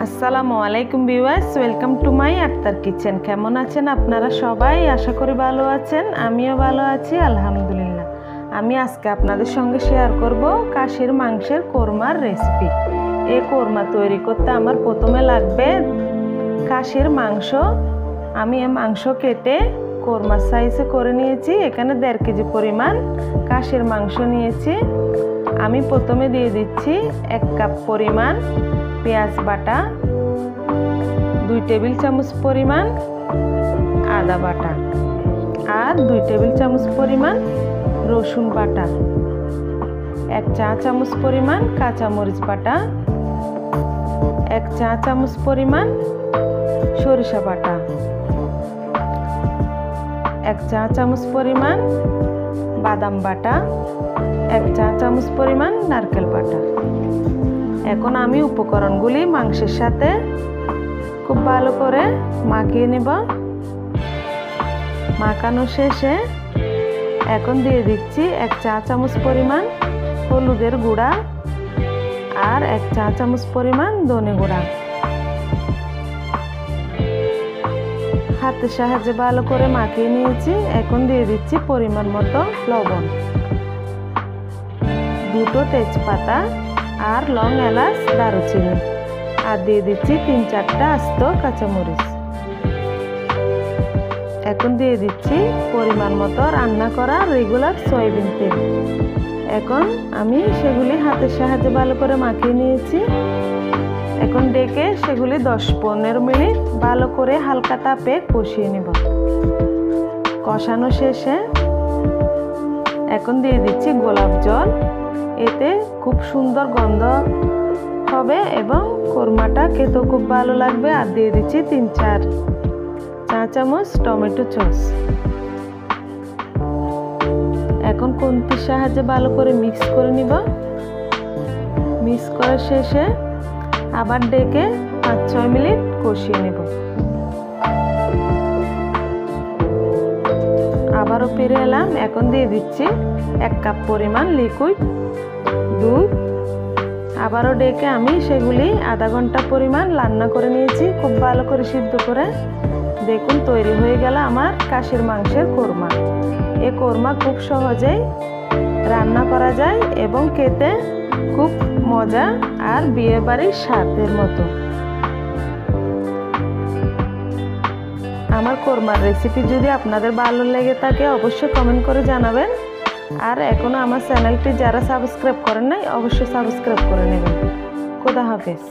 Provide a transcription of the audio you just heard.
আসসালামু আলাইকুম viewers, welcome to my Akhtar kitchen. কেমন আছেন আপনারা সবাই? আশা করি ভালো আছেন। আমিও ভালো আছি আলহামদুলিল্লাহ। আমি আজকে আপনাদের সঙ্গে শেয়ার করব খাসির মাংসের কোরমার রেসিপি। এই কোরমা তৈরি করতে আমার প্রথমে লাগবে খাসির মাংস। আমি এই মাংস কেটে কোরমা সাইজে করে নিয়েছি। এখানে 1.5 কেজি পরিমাণ খাসির মাংস নিয়েছি। আমি প্রথমে দিয়ে দিচ্ছি 1 কাপ পরিমাণ পেঁয়াজ বাটা, 2 টেবিল চামচ পরিমাণ আদা বাটা আর 2 টেবিল চামচ পরিমাণ রসুন বাটা, 1 চা চামচ পরিমাণ কাঁচামরিচ বাটা, 1 চা চামচ পরিমাণ সরিষা বাটা, 1 চা চামচ পরিমাণ বাদাম বাটা, 1 চা চামচ পরিমাণ নারকেল বাটা। এখন আমি উপকরণগুলি মাংসের সাথে খুব ভালো করে মাখিয়ে নেব। মাখানো শেষে এখন দিয়ে দিচ্ছি 1 চা চামচ পরিমাণ হলুদের গুঁড়া আর 1 চা চামচ পরিমাণ ধনে গুঁড়া। হাতের সাহায্যে ভালো করে মাখিয়ে নিয়েছি। এখন দিয়ে দিচ্ছি পরিমাণ মতো লবণ, 2টো তেজপাতা আর লং, এলাচ, দারুচিনি, আর দিয়ে দিচ্ছি 3-4টা আস্ত কাঁচামরিচ। এখন দিয়ে দিচ্ছি পরিমাণ মতো রান্না করা রেগুলার সয়াবিন তেল। এখন আমি সেগুলি হাতের সাহায্যে ভালো করে মাখিয়ে নিয়েছি। এখন ডেকে সেগুলি 10-15 মিনিট ভালো করে হালকা তাপে কষিয়ে নেব। কষানো শেষে এখন দিয়ে দিচ্ছি গোলাপ জল। এতে খুব সুন্দর গন্ধ হবে এবং কোরমাটা খেতেও খুব ভালো লাগবে। আর দিয়ে দিচ্ছি 3-4 চা চামচ টমেটো সস। এখন খুন্তির সাহায্যে ভালো করে মিক্স করে নিব। মিক্স করার শেষে আবার ডেকে 5-6 মিনিট কষিয়ে নেব। আবারও ফিরে এলাম। এখন দিয়ে দিচ্ছি 1 কাপ পরিমাণ লিকুইড দুধ। আবারও ডেকে আমি সেগুলি আধা ঘন্টা পরিমাণ রান্না করে নিয়েছি, খুব ভালো করে সিদ্ধ করে। দেখুন তৈরি হয়ে গেল আমার খাসির মাংসের কোরমা। এই কোরমা খুব সহজেই রান্না করা যায় এবং খেতে খুব মজা আর বিয়েবাড়ির স্বাদের মতো। আমার কোরমার রেসিপি যদি আপনাদের ভালো লেগে থাকে অবশ্যই কমেন্ট করে জানাবেন। আর এখনো আমার চ্যানেলটি যারা সাবস্ক্রাইব করেন নাই অবশ্যই সাবস্ক্রাইব করে নেবেন। খোদা হাফেজ।